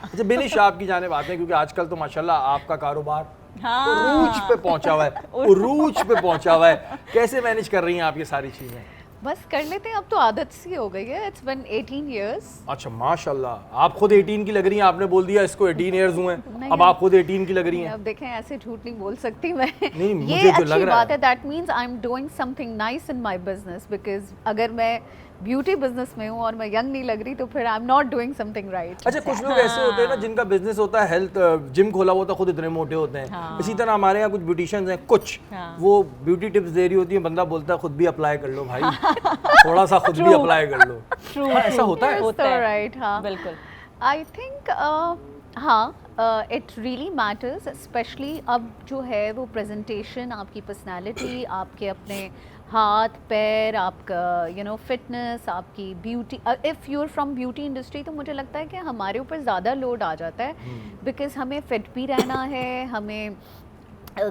अच्छा बिनिश आपकी जाने बात है, क्योंकि आजकल तो माशाल्लाह आपका कारोबार हाँ। उरूज पे पहुंचा हुआ है, उरूज पे पहुंचा हुआ है। कैसे मैनेज कर रही हैं आप ये सारी चीजें? बस कर लेते हैं, अब तो आदत सी हो गई है। It's been 18 years। अच्छा माशाल्लाह, आप खुद 18 की लग रही हैं। आपने बोल दिया इसको 18 इयर्स हुए हैं, अब आप खुद 18 की लग रही हैं। अब देखें, ऐसे झूठ नहीं बोल सकती मैं। नहीं, मुझे ये जो लग अच्छी रहा बात है, that means I am doing something nice in my business. Because अगर मैं ब्यूटी बिजनेस में हूँ और मैं यंग नहीं लग रही तो फिर I am not doing something right. अच्छा कुछ लोग ऐसे होते हैं ना जिनका बिजनेस होता है हेल्थ, जिम खोला हुआ होता है, खुद इतने मोटे होते हैं। हाँ। इसी तरह हमारे यहाँ कुछ ब्यूटिशियंस हैं, कुछ हाँ। वो ब्यूटी टिप्स दे रही होती है, बंदा बोलता है खुद भी अप्लाई कर लो भाई, थोड़ा सा खुद भी अप्लाई कर लो। True, हाँ, ऐसा true. होता है। होता है। राइट। हाँ बिल्कुल। आई थिंक हाँ, इट रियली मैटर्स, स्पेशली अब जो है वो प्रेजेंटेशन, आपकी पर्सनालिटी, आपके अपने हाथ पैर, आपका फिटनेस, आपकी beauty. If you are from beauty industry तो मुझे लगता है कि हमारे ऊपर ज़्यादा लोड आ जाता है, बिकॉज हमें फिट भी रहना है, हमें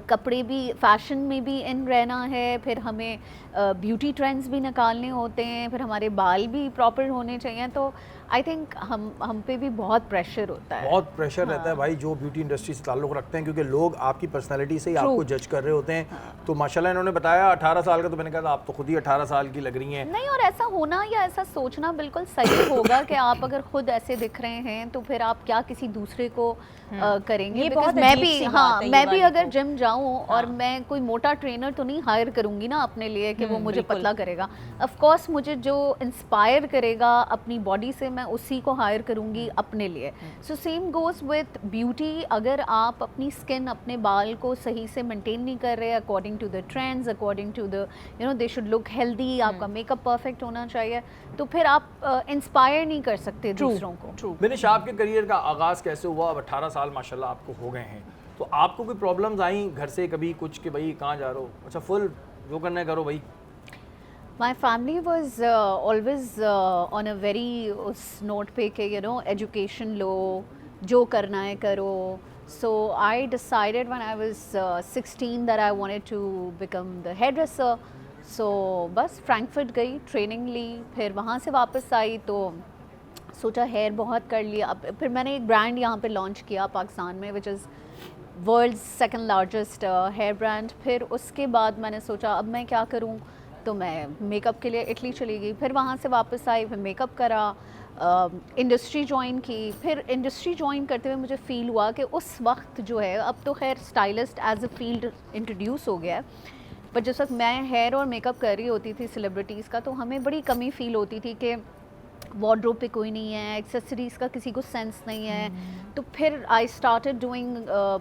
कपड़े भी फैशन में भी इन रहना है, फिर हमें ब्यूटी ट्रेंड्स भी निकालने होते हैं, फिर हमारे बाल भी प्रॉपर होने चाहिए। तो आई थिंक हम पे भी बहुत प्रेशर होता है। बहुत प्रेशर रहता है भाई जो ब्यूटी इंडस्ट्री से ताल्लुक़ रखते हैं, क्योंकि लोग आपकी पर्सनैलिटी से ही आपको जज कर रहे होते हैं। तो माशाल्लाह इन्होंने बताया 18 साल का, तो मैंने कहा आप तो खुद ही 18 साल की लग रही हैं। नहीं, और ऐसा होना या ऐसा सोचना बिल्कुल सही होगा कि आप अगर खुद ऐसे दिख रहे हैं तो फिर आप क्या किसी दूसरे को करेंगे। ये Because बहुत मैं अजीब भी सी हाँ बात है ये मैं भी वाली अगर तो। जिम जाऊं और मैं कोई मोटा ट्रेनर तो नहीं हायर करूंगी ना अपने लिए कि वो मुझे बिल्कुल। पतला करेगा। ऑफ कोर्स मुझे जो इंस्पायर करेगा अपनी बॉडी से मैं उसी को हायर करूंगी अपने लिए। So same goes with beauty. अगर आप अपनी स्किन, अपने बाल को सही से मेंटेन नहीं कर रहे according to the trends, according to the they should look healthy, आपका मेकअप परफेक्ट होना चाहिए, तो फिर आप इंस्पायर नहीं कर सकते दूसरों को। True. बिनिश आपके करियर का आगाज़ कैसे हुआ? अब 18 साल माशाल्लाह आपको हो गए हैं, तो आपको कोई प्रॉब्लम्स आई घर से कभी कुछ कि भाई कहाँ जा रहे हो? अच्छा फुल जो करना है करो भाई। My family was always on a very उस नोट पे कि एजुकेशन लो, जो करना है करो। So I decided when I was 16 that I wanted to become the hairdresser. So बस फ्रैंकफर्ट गई, ट्रेनिंग ली, फिर वहाँ से वापस आई तो सोचा हेयर बहुत कर लिया। अब फिर मैंने एक ब्रांड यहाँ पे लॉन्च किया पाकिस्तान में, which is world's second largest hair brand. फिर उसके बाद मैंने सोचा अब मैं क्या करूँ, तो मैं मेकअप के लिए इटली चली गई, फिर वहाँ से वापस आई, फिर मेकअप करा, इंडस्ट्री ज्वाइन की। फिर इंडस्ट्री ज्वाइन करते हुए मुझे फ़ील हुआ कि उस वक्त जो है, अब तो खैर stylist as a field introduce हो गया है, पर जिस वक्त मैं हेयर और मेकअप कर रही होती थी सेलिब्रिटीज़ का, तो हमें बड़ी कमी फ़ील होती थी कि वार्डरोब पे कोई नहीं है, एक्सेसरीज़ का किसी को सेंस नहीं है। तो फिर आई स्टार्टेड डूइंग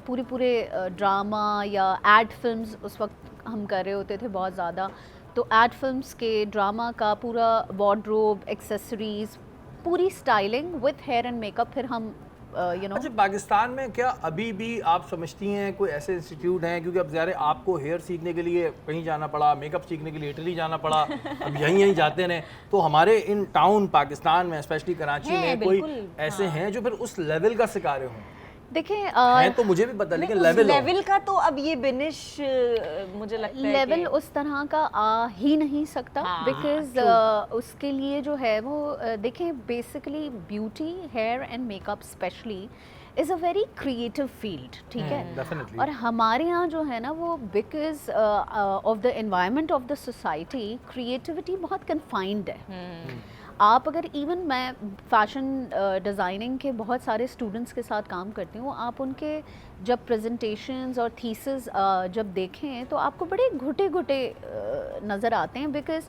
पूरे ड्रामा या एड फिल्म्स उस वक्त हम कर रहे होते थे बहुत ज़्यादा। तो एड फिल्म्स के ड्रामा का पूरा वार्डरोब, एक्सेसरीज़, पूरी styling with hair and makeup फिर हम अच्छा पाकिस्तान में क्या अभी भी आप समझती हैं कोई ऐसे इंस्टीट्यूट हैं? क्योंकि अब ज़्यादा आपको हेयर सीखने के लिए कहीं जाना पड़ा, मेकअप सीखने के लिए इटली जाना पड़ा, अब यहीं जाते हैं। तो हमारे इन टाउन पाकिस्तान में स्पेशली कराची में कोई ऐसे हैं जो फिर उस लेवल का सिखा रहे हों? देखिए है तो मुझे भी पता, लेकिन लेवल का तो अब ये बिनिश मुझे लगता है लेवल कि उस तरह का आ ही नहीं सकता, हाँ, बिकॉज उसके लिए जो है वो देखें, basically beauty, hair and makeup specially is a very creative field, ठीक है। डेफिनेटली। और हमारे यहाँ जो है ना वो because of the environment of the society, creativity बहुत कन्फाइंड है। आप अगर इवन मैं फैशन डिज़ाइनिंग के बहुत सारे स्टूडेंट्स के साथ काम करती हूँ, आप उनके जब प्रेजेंटेशंस और थीसिस जब देखें तो आपको बड़े घुटे नज़र आते हैं, बिकॉज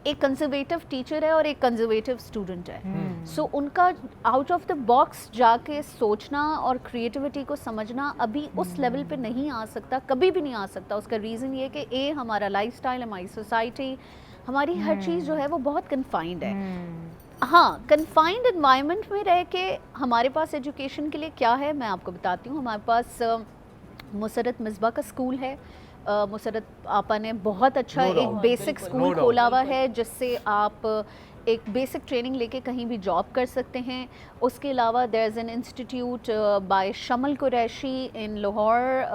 एक कंजर्वेटिव टीचर है और एक कंजर्वेटिव स्टूडेंट है। सो उनका आउट ऑफ द बॉक्स जाके सोचना और क्रिएटिविटी को समझना अभी उस लेवल पे नहीं आ सकता, कभी भी नहीं आ सकता। उसका रीज़न ये कि हमारा लाइफस्टाइल, हमारी सोसाइटी, हमारी हर चीज़ जो है वो बहुत कन्फाइंड है। हाँ, कन्फाइंड एनवायरनमेंट में रह के हमारे पास एजुकेशन के लिए क्या है मैं आपको बताती हूँ। हमारे पास मुसरत मिसबा का स्कूल है। मुसरत आपा ने बहुत अच्छा एक बेसिक स्कूल खोला हुआ है, जिससे आप एक बेसिक ट्रेनिंग लेके कहीं भी जॉब कर सकते हैं। उसके अलावा there is an institute by Shamal Qureshi in Lahore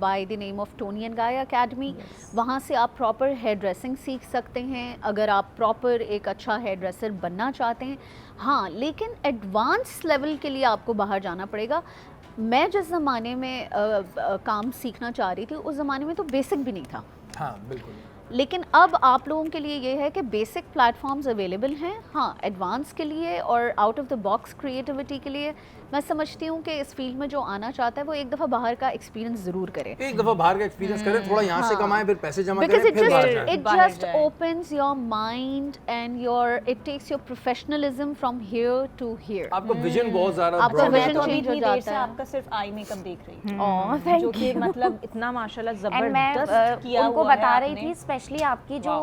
by the name of Tony and Gaya academy. वहाँ से आप प्रॉपर हेयर ड्रेसिंग सीख सकते हैं अगर आप प्रॉपर एक अच्छा हेयर ड्रेसर बनना चाहते हैं। हाँ, लेकिन एडवांस लेवल के लिए आपको बाहर जाना पड़ेगा। मैं जिस ज़माने में काम सीखना चाह रही थी उस ज़माने में तो बेसिक भी नहीं था। हाँ बिल्कुल। लेकिन अब आप लोगों के लिए ये है कि बेसिक प्लेटफॉर्म्स अवेलेबल हैं। हाँ, एडवांस के लिए और out of the box creativity के लिए मैं समझती हूँ कि इस फील्ड में जो आना चाहता है वो एक दफ़ा बाहर का एक्सपीरियंस ज़रूर करे। एक दफ़ा बाहर का एक्सपीरियंस करें, थोड़ा यहाँ से कमाएं, फिर पैसे जमा Because करें, फिर बाहर जाएं। it just opens your mind and it takes your professionalism from here to here. आपका विजन बहुत ज़्यादा आपका broad vision रहता है। अभी change हो इतनी देर जाता से है। आपका सिर्फ आई मेकअप देख रही हूँ Oh, जो thank कि you. मतलब इतना माशाल्लाह एंड मैं जबरदस्त किया उनको हुआ है बता रही आपने। थी स्पेशली आपकी जो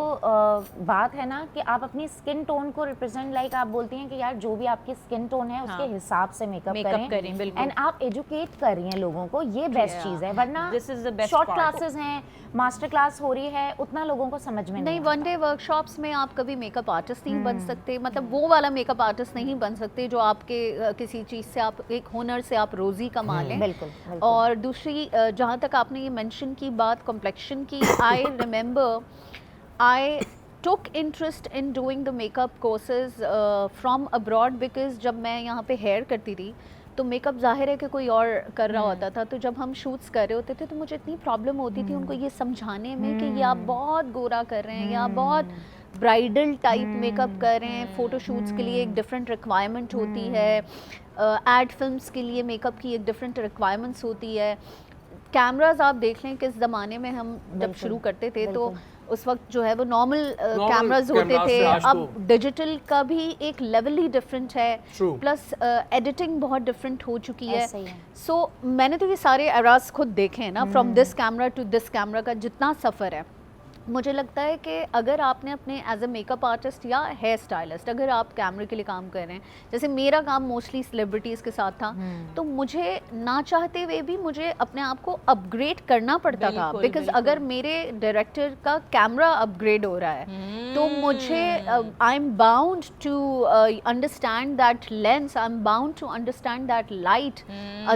बात है ना कि आप अपनी स्किन टोन को रिप्रेजेंट लाइक आप बोलती हैं कि यार जो भी आपकी स्किन टोन है उसके हिसाब से मेकअप करें, बिल्कुल। एंड आप एजुकेट कर रही हैं लोगों को, ये बेस्ट चीज़ है। वरना This is the best short part. Classes हैं, मास्टर क्लास हो रही है, उतना लोगों को समझ में नहीं, नहीं वन डे वर्कशॉप्स में आप कभी मेकअप आर्टिस्ट नहीं बन सकते, मतलब वो वाला मेकअप आर्टिस्ट नहीं बन सकते जो आपके किसी चीज़ से आप एक हुनर से आप रोज़ी कमा लें। बिल्कुल, बिल्कुल। और दूसरी जहाँ तक आपने ये मेंशन की बात कॉम्प्लेक्शन की, I remember I took interest in doing the makeup courses from abroad because जब मैं यहाँ पे हेयर करती थी तो मेकअप जाहिर है कि कोई और कर रहा होता था, तो जब हम शूट्स कर रहे होते थे तो मुझे इतनी प्रॉब्लम होती थी उनको ये समझाने में कि ये आप बहुत गोरा कर रहे हैं या बहुत ब्राइडल टाइप मेकअप कर रहे हैं। फ़ोटो शूट्स के लिए एक डिफरेंट रिक्वायरमेंट होती है, एड फिल्म्स के लिए मेकअप की एक डिफरेंट रिक्वायरमेंट्स होती है। कैमरास आप देख लें किस ज़माने में हम जब शुरू करते थे तो उस वक्त जो है वो नॉर्मल कैमरास होते कैमरास थे, से आज अब तो- डिजिटल का भी एक लेवल ही डिफरेंट है, True. प्लस एडिटिंग बहुत डिफरेंट हो चुकी है। ऐसा ही है। सो मैंने तो ये सारे एराज खुद देखे हैं ना, from this camera to this camera का जितना सफ़र है। मुझे लगता है कि अगर आपने अपने एज अ मेकअप आर्टिस्ट या हेयर स्टाइलिस्ट अगर आप कैमरे के लिए काम कर रहे हैं, जैसे मेरा काम मोस्टली सेलिब्रिटीज़ के साथ था, तो मुझे ना चाहते हुए भी मुझे अपने आप को अपग्रेड करना पड़ता था, बिल्कुल, बिकॉज अगर मेरे डायरेक्टर का कैमरा अपग्रेड हो रहा है तो मुझे I am bound to understand that lens, I am bound to understand that light.